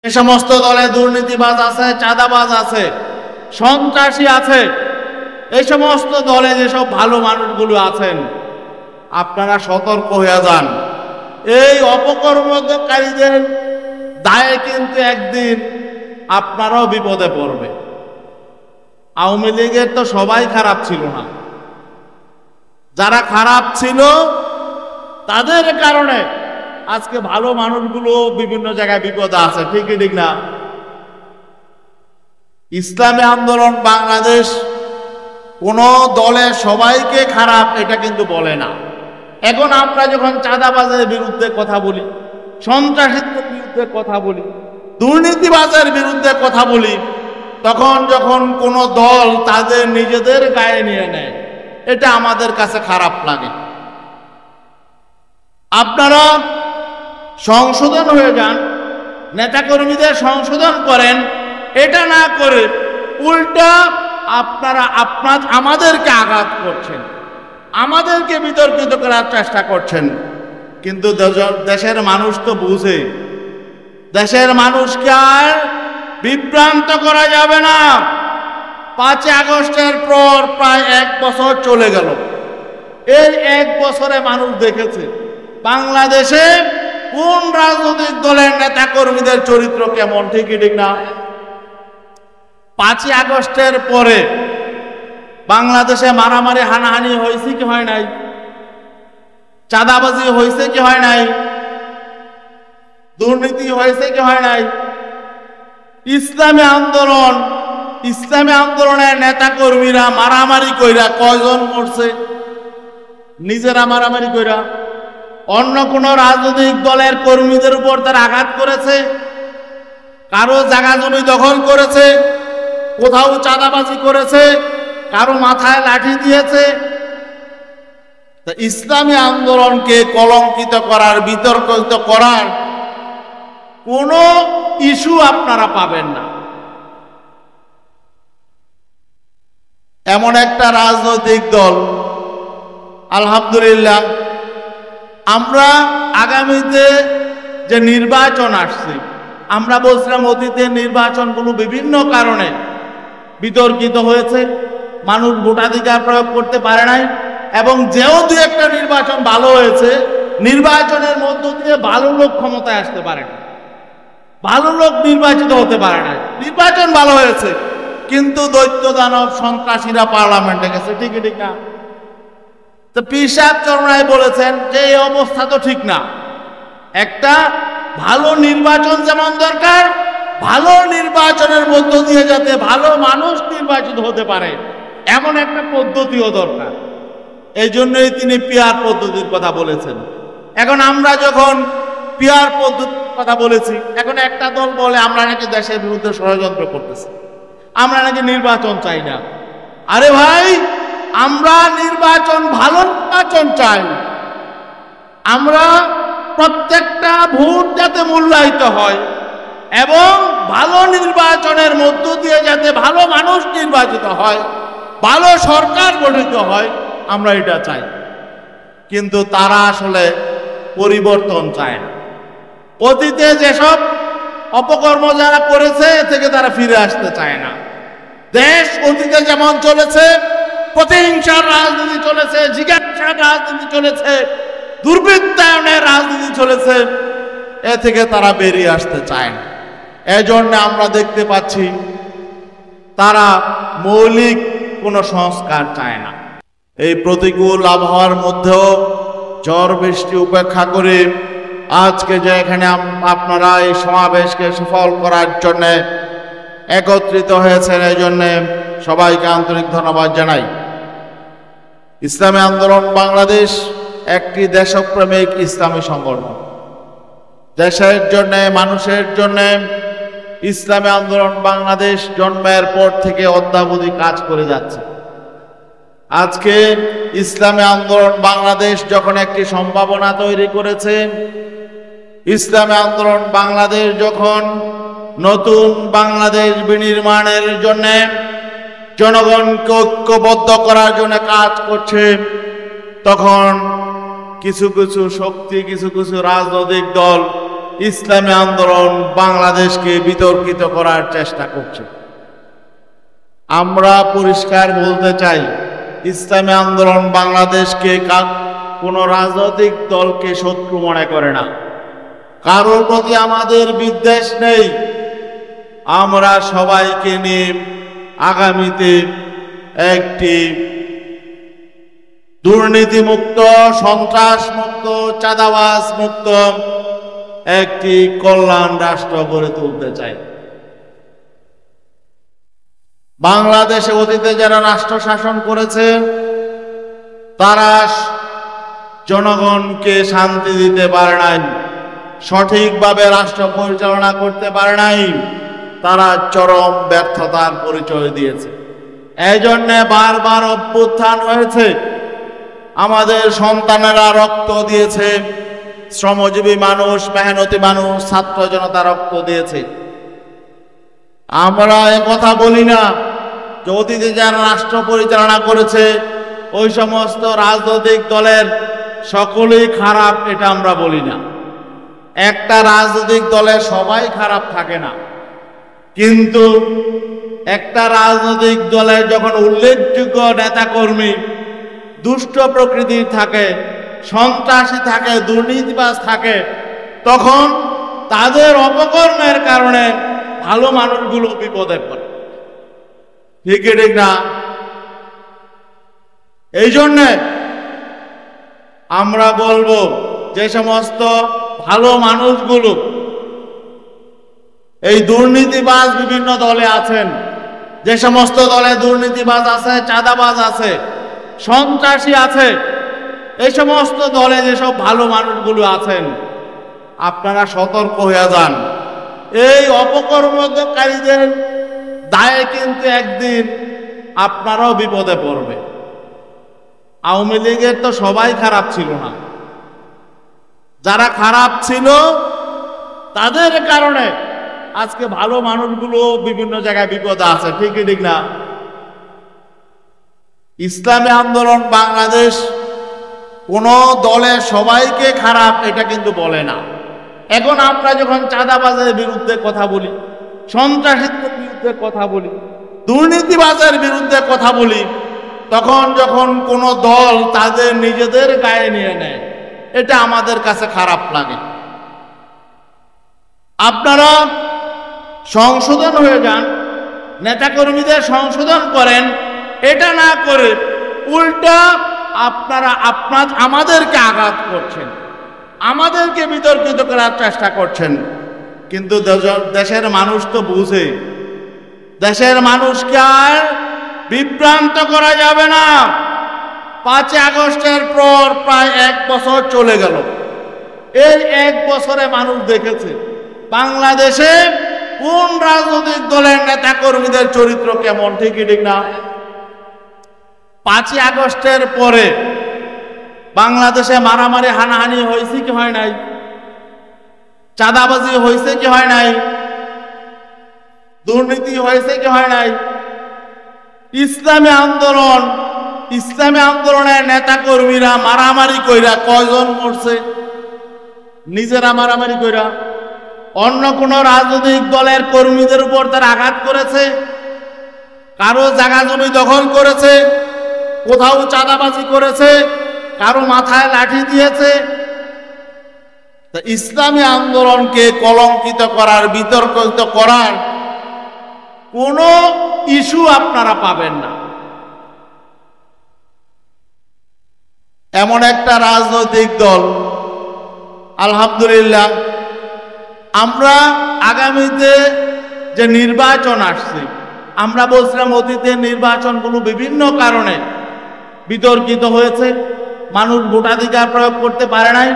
এ সমস্ত দলে দুর্নীতিবাজ আছে, চাঁদাবাজ আছে, সন্ত্রাসী আছে। এই সমস্ত দলে যেসব ভালো মানুষগুলো আছেন, আপনারা সতর্ক হয়ে যান। এই অপকর্মকারীদের দায়ে কিন্তু একদিন আপনারাও বিপদে পড়বে। আওয়ামী লীগের তো সবাই খারাপ ছিল না, যারা খারাপ ছিল তাদের কারণে আজকে ভালো মানুষগুলো বিভিন্ন জায়গায় বিপদে আছে, ঠিকই ঠিক না? ইসলামী আন্দোলন বাংলাদেশ কোন দলে সবাইকে খারাপ এটা কিন্তু বলে না। এখন আমরা যখন চাঁদাবাজের বিরুদ্ধে কথা বলি, সন্ত্রাসীদের বিরুদ্ধে কথা বলি, দুর্নীতিবাজের বিরুদ্ধে কথা বলি, তখন যখন কোন দল তাদের নিজেদের গায়ে নিয়ে নেয়, এটা আমাদের কাছে খারাপ লাগে। আপনারা সংশোধন হয়ে যান, নেতাকর্মীদের সংশোধন করেন। এটা না করে উল্টা আপনারা আমাদেরকে আঘাত করছেন, আমাদেরকে বিতর্কিত করার চেষ্টা করছেন। কিন্তু দেশের মানুষ তো বুঝে, দেশের মানুষকে আর বিভ্রান্ত করা যাবে না। 5 আগস্টের পর প্রায় 1 বছর চলে গেল। এই 1 বছরে মানুষ দেখেছে বাংলাদেশে কোন রাজনৈতিক দলের নেতা কর্মীদের চরিত্র কেমন, ঠিকই ঠিক না? 5 আগস্টের পরে বাংলাদেশে মারামারি হানাহানি হয়েছে কি হয় নাই? চাঁদাবাজি হয়েছে কি হয় নাই? দুর্নীতি হয়েছে কি হয় নাই? ইসলামী আন্দোলনের নেতা কর্মীরা মারামারি কইরা কয়জন মরছে? নিজেরা মারামারি কইরা। অন্য কোন রাজনৈতিক দলের কর্মীদের উপর তারা আঘাত করেছে? কারো জায়গা জমি দখল করেছে? কোথাও চাঁদাবাজি করেছে? কারো মাথায় লাঠি দিয়েছে? ইসলামী আন্দোলনকে কলঙ্কিত করার, বিতর্কিত করার কোন ইস্যু আপনারা পাবেন না। এমন একটা রাজনৈতিক দল, আলহামদুলিল্লাহ, আমরা আগামীতে যে নির্বাচন আসছে, আমরা বলছিলাম অতীতের নির্বাচনগুলো বিভিন্ন কারণে বিতর্কিত হয়েছে, মানুষ ভোটাধিকার প্রয়োগ করতে পারে নাই, এবং যেও দু একটা নির্বাচন ভালো হয়েছে, নির্বাচনের মধ্য দিয়ে ভালো লোক ক্ষমতায় আসতে পারে না, ভালো লোক নির্বাচিত হতে পারে না। নির্বাচন ভালো হয়েছে, কিন্তু দৈত্য দানব সন্ত্রাসীরা পার্লামেন্টে গেছে, ঠিকই ঠিক না? তো পীর সাহেব চরমনাই বলেছেন যে এই অবস্থা তো ঠিক না। একটা ভালো নির্বাচন যেমন দরকার, ভালো নির্বাচনের মধ্য দিয়ে যাতে ভালো মানুষ নির্বাচিত হতে পারে এমন একটা পদ্ধতিও দরকার। এই জন্যই তিনি পিয়ার পদ্ধতির কথা বলেছেন। এখন আমরা যখন পিয়ার পদ্ধতির কথা বলেছি, এখন একটা দল বলে আমরা নাকি দেশের বিরুদ্ধে ষড়যন্ত্র করতেছি, আমরা নাকি নির্বাচন চাই না। আরে ভাই, আমরা নির্বাচন, ভালো নির্বাচন চাই। আমরা প্রত্যেকটা ভোট যাতে মূল্যায়িত হয় এবং ভালো নির্বাচনের মধ্য দিয়ে যাতে ভালো মানুষ নির্বাচিত হয়, ভালো সরকার গঠিত হয়, আমরা এটা চাই। কিন্তু তারা আসলে পরিবর্তন চায় না। অতীতে যেসব অপকর্ম যারা করেছে এ থেকে তারা ফিরে আসতে চায় না। দেশ অতীতে যেমন চলেছে, প্রতিহিংসার রাজনীতি চলেছে, জিজ্ঞাসার রাজনীতি চলেছে, দুর্বৃত্তায়নের রাজনীতি চলেছে, এ থেকে তারা বেরিয়ে আসতে চায় না। এজন্য আমরা দেখতে পাচ্ছি তারা মৌলিক কোনো সংস্কার চায় না। এই প্রতিকূল আবহাওয়ার মধ্যেও ঝড় বৃষ্টি উপেক্ষা করে আজকে যে এখানে আপনারা এই সমাবেশকে সফল করার জন্য একত্রিত হয়েছেন, এই জন্য সবাইকে আন্তরিক ধন্যবাদ জানাই। ইসলামী আন্দোলন বাংলাদেশ একটি দেশপ্রেমিক ইসলামী সংগঠন। দেশের জন্য, মানুষের জন্য ইসলামী আন্দোলন বাংলাদেশ জন্মের পর থেকে অদ্যাবধি কাজ করে যাচ্ছে। আজকে ইসলামী আন্দোলন বাংলাদেশ যখন একটি সম্ভাবনা তৈরি করেছে, ইসলামী আন্দোলন বাংলাদেশ যখন নতুন বাংলাদেশ বিনির্মাণের জন্য জনগণকে ঐক্যবদ্ধ করার জন্য কাজ করছে, তখন কিছু কিছু শক্তি, কিছু কিছু রাজনৈতিক দল ইসলামী আন্দোলন বাংলাদেশকে বিতর্কিত করার চেষ্টা করছে। আমরা পরিষ্কার বলতে চাই, ইসলামী আন্দোলন বাংলাদেশকে কোনো রাজনৈতিক দলকে শত্রু মনে করে না, কারোর প্রতি আমাদের বিদ্বেষ নেই। আমরা সবাইকে নিয়ে আগামীতে একটি দুর্নীতিমুক্ত, সন্ত্রাসমুক্ত, চাঁদাবাজ মুক্ত একটি কল্যাণ রাষ্ট্র গড়ে তুলতে চাই। বাংলাদেশে অতীতে যারা রাষ্ট্র শাসন করেছে তারা জনগণকে শান্তি দিতে পারে নাই, সঠিকভাবে রাষ্ট্র পরিচালনা করতে পারে নাই, তারা চরম ব্যর্থতার পরিচয় দিয়েছে। এই জন্যে বারবার অভ্যুত্থান হয়েছে, আমাদের সন্তানেরা রক্ত দিয়েছে, শ্রমজীবী মানুষ, মেহনতি মানুষ, ছাত্র জনতা রক্ত দিয়েছে। আমরা কথা বলি না যে অতীতে যারা রাষ্ট্র পরিচালনা করেছে ওই সমস্ত রাজনৈতিক দলের সকলেই খারাপ, এটা আমরা বলি না। একটা রাজনৈতিক দলের সবাই খারাপ থাকে না, কিন্তু একটা রাজনৈতিক দলের যখন উল্লেখযোগ্য নেতাকর্মী দুষ্ট প্রকৃতির থাকে, সন্ত্রাসী থাকে, দুর্নীতিবাজ থাকে, তখন তাদের অপকর্মের কারণে ভালো মানুষগুলো বিপদে পড়ে। ঠিক ঠিক না? এই জন্যে আমরা বলবো যে সমস্ত ভালো মানুষগুলো, এই দুর্নীতিবাজ বিভিন্ন দলে আছেন, যে সমস্ত দলে দুর্নীতিবাজ আছে, চাঁদাবাজ আছে, সন্ত্রাসী আছে, এই সমস্ত দলে যেসব ভালো মানুষগুলো আছেন, আপনারা সতর্ক হয়ে যান। এই অপকর্মকারীদের দায়ে কিন্তু একদিন আপনারাও বিপদে পড়বে। আওয়ামী লীগের তো সবাই খারাপ ছিল না, যারা খারাপ ছিল তাদের কারণে আজকে ভালো মানুষগুলো বিভিন্ন জায়গায় বিপদে আছে। ঠিক ঠিক না? ইসলামী আন্দোলন বাংলাদেশ কোন দলে সবাইকে খারাপ এটা কিন্তু বলে না। এখন আমরা যখন চাঁদাবাজের বিরুদ্ধে কথা বলি, সন্ত্রাসীদের বিরুদ্ধে কথা বলি, দুর্নীতিবাজের বিরুদ্ধে কথা বলি, তখন যখন কোন দল তাদের নিজেদের গায়ে নিয়ে নেয়, এটা আমাদের কাছে খারাপ লাগে। আপনারা সংশোধন হয়ে যান, নেতাকর্মীদের সংশোধন করেন, এটা না করে উল্টা আপনারা আমাদেরকে আঘাত করছেন, আমাদেরকে বিতর্কিত করার চেষ্টা করছেন। কিন্তু দেশের মানুষ তো বুঝে, দেশের মানুষকে আর বিভ্রান্ত করা যাবে না। 5 আগস্টের পর প্রায় 1 বছর চলে গেল। এই 1 বছরে মানুষ দেখেছে বাংলাদেশে কোন রাজনৈতিক দলের নেতা কর্মীদের চরিত্র কেমন। ঠিক ঠিক না? 5 আগস্টের পরে বাংলাদেশে মারামারি হানাহানি হয়েছে কি হয় নাই? চাঁদাবাজি হয়েছে কি হয় নাই? দুর্নীতি হয়েছে কি হয় নাই? ইসলামী আন্দোলনের নেতা কর্মীরা মারামারি কইরা কয়জন মরছে? নিজেরা মারামারি কইরা। অন্য কোন রাজনৈতিক দলের কর্মীদের উপর তারা আঘাত করেছে? কারো জায়গা জমি দখল করেছে? কোথাও চাঁদাবাজি করেছে? কারো মাথায় লাঠি দিয়েছে? ইসলামী আন্দোলনকে কলঙ্কিত করার, বিতর্কিত করার কোন ইস্যু আপনারা পাবেন না। এমন একটা রাজনৈতিক দল, আলহামদুলিল্লাহ, আমরা আগামীতে যে নির্বাচন আসছে, আমরা বলছিলাম অতীতের নির্বাচনগুলো বিভিন্ন কারণে বিতর্কিত হয়েছে, মানুষ ভোটাধিকার প্রয়োগ করতে পারে নাই,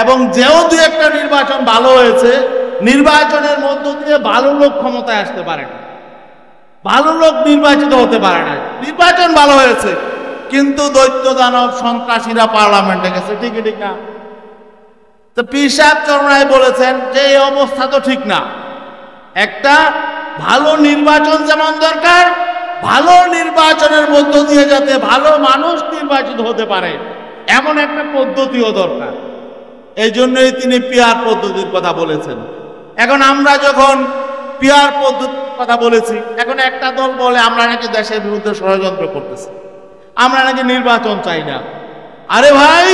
এবং যেও দু একটা নির্বাচন ভালো হয়েছে, নির্বাচনের মধ্য দিয়ে ভালো লোক ক্ষমতায় আসতে পারে না, ভালো লোক নির্বাচিত হতে পারে না। নির্বাচন ভালো হয়েছে কিন্তু দৈত্য দানব সন্ত্রাসীরা পার্লামেন্টে গেছে। ঠিক ঠিক না? তো পীর সাহেব চরমনাই বলেছেন যে এই অবস্থা তো ঠিক না। একটা ভালো নির্বাচন যেমন দরকার, ভালো নির্বাচনের মধ্য দিয়ে যাতে ভালো মানুষ নির্বাচিত হতে পারে এমন একটা পদ্ধতিও দরকার। এই জন্যই তিনি পিয়ার পদ্ধতির কথা বলেছেন। এখন আমরা যখন পিয়ার পদ্ধতির কথা বলেছি, এখন একটা দল বলে আমরা নাকি দেশের বিরুদ্ধে ষড়যন্ত্র করতেছি, আমরা নাকি নির্বাচন চাই না। আরে ভাই,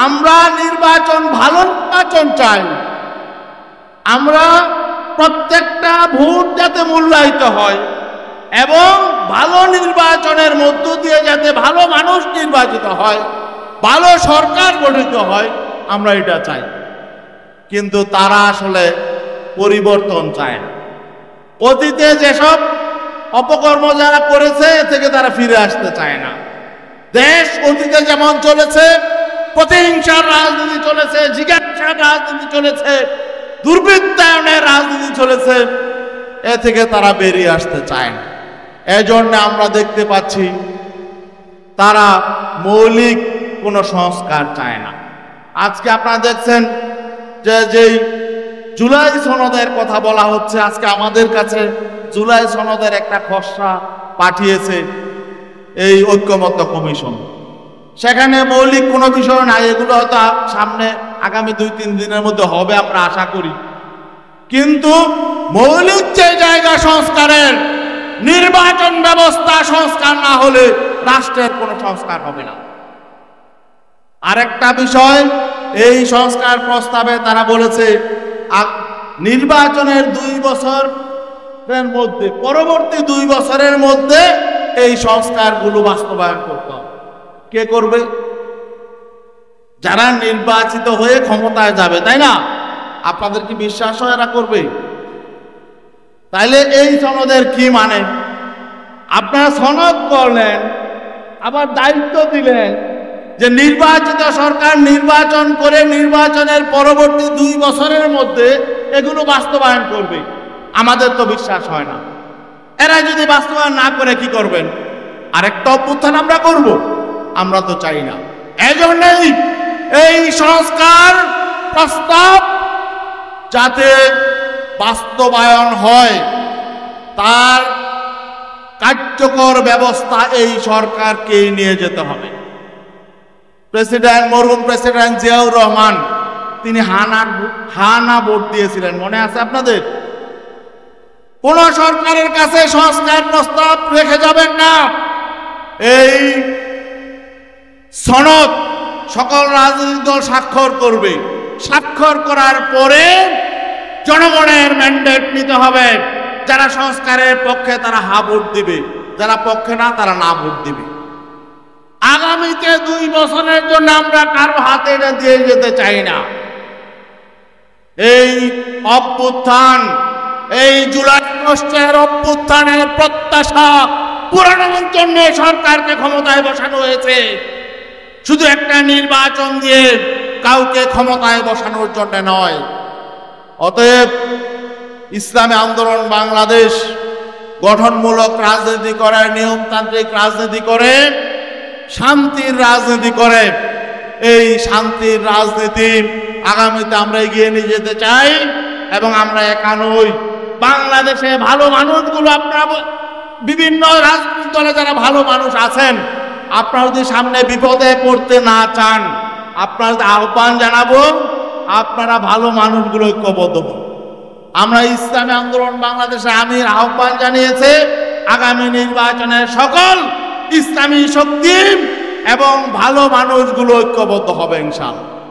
আমরা নির্বাচন, ভালো নির্বাচন চাই। আমরা প্রত্যেকটা ভোট যাতে মূল্যায়িত হয় এবং ভালো নির্বাচনের মধ্য দিয়ে যাতে ভালো মানুষ নির্বাচিত হয়, ভালো সরকার গঠিত হয়, আমরা এটা চাই। কিন্তু তারা আসলে পরিবর্তন চায় না। অতীতে যেসব অপকর্ম যারা করেছে এ থেকে তারা ফিরে আসতে চায় না। দেশ অতীতে যেমন চলেছে, প্রতিহিংসার রাজনীতি চলেছে, জিজ্ঞাসার রাজনীতি চলেছে, দুর্বৃত্তায়নের রাজনীতি চলেছে, এ থেকে তারা বেরিয়ে আসতে চায় না। এজন্য আমরা দেখতে পাচ্ছি তারা মৌলিক কোনো সংস্কার চায় না। আজকে আপনারা দেখছেন যে যেই জুলাই সনদের কথা বলা হচ্ছে, আজকে আমাদের কাছে জুলাই সনদের একটা খসড়া পাঠিয়েছে এই ঐক্যমত্য কমিশন। সেখানে মৌলিক কোনো বিষয় নাই, এগুলো হয়তো সামনে আগামী 2-3 দিনের মধ্যে হবে আমরা আশা করি। কিন্তু মৌলিক যে জায়গা সংস্কারের, নির্বাচন ব্যবস্থা সংস্কার না হলে রাষ্ট্রের কোনো সংস্কার হবে না। আরেকটা বিষয়, এই সংস্কার প্রস্তাবে তারা বলেছে নির্বাচনের 2 বছরের মধ্যে, পরবর্তী 2 বছরের মধ্যে এই সংস্কারগুলো বাস্তবায়ন করতে হবে। কে করবে? যারা নির্বাচিত হয়ে ক্ষমতায় যাবে, তাই না? আপনাদের কি বিশ্বাস হয় এরা করবে? তাইলে এই সনদের কি মানে? আপনারা সনদ করলেন, আবার দায়িত্ব দিলেন যে নির্বাচিত সরকার নির্বাচন করে নির্বাচনের পরবর্তী 2 বছরের মধ্যে এগুলো বাস্তবায়ন করবে। আমাদের তো বিশ্বাস হয় না। এরা যদি বাস্তবায়ন না করে কি করবেন? আরেকটা অভ্যুত্থান আমরা করব? আমরা তো চাই না। এজন্যই এই সংস্কার প্রস্তাব যাতে বাস্তবায়ন হয় তার কার্যকর ব্যবস্থা এই সরকারকে নিয়ে যেতে হবে। মরহুম প্রেসিডেন্ট জিয়াউর রহমান তিনি হানা ভোট দিয়েছিলেন, মনে আছে আপনাদের? কোন সরকারের কাছে সংস্কার প্রস্তাব রেখে যাবেন না। এই সনদ সকল রাজনৈতিক দল স্বাক্ষর করবে। স্বাক্ষর করার পরে জনগণের ম্যান্ডেট নিতে হবে। যারা সংস্কারের পক্ষে তারা হা ভোট দিবে, যারা পক্ষে না তারা না ভোট দিবে। আগামীতে 2 বছরের জন্য আমরা কারো হাতে এটা দিয়ে যেতে চাই না। এই অভ্যুত্থান, এই জুলাই আগস্টের অভ্যুত্থানের প্রত্যাশা পূরণের জন্য সরকারকে ক্ষমতায় বসানো হয়েছে। শুধু একটা নির্বাচন দিয়ে কাউকে ক্ষমতায় বসানোর জন্য নয়। অতএব ইসলামী আন্দোলন বাংলাদেশ গঠনমূলক রাজনীতি করে, নিয়মতান্ত্রিক রাজনীতি করে, শান্তির রাজনীতি করে। এই শান্তির রাজনীতি আগামীতে আমরা এগিয়ে নিয়ে যেতে চাই এবং আমরা একা নই। বাংলাদেশে ভালো মানুষগুলো, আপনারা বিভিন্ন রাজনৈতিক দলে যারা ভালো মানুষ আছেন, আপনারা যদি সামনে বিপদে পড়তে না চান, আপনারা আহ্বান জানাবো আপনারা ভালো মানুষগুলো ঐক্যবদ্ধ হন। আমরা ইসলামী আন্দোলন বাংলাদেশে আমির আহ্বান জানিয়েছে আগামী নির্বাচনের সকল ইসলামী শক্তি এবং ভালো মানুষগুলো ঐক্যবদ্ধ হবে ইনশাআল্লাহ।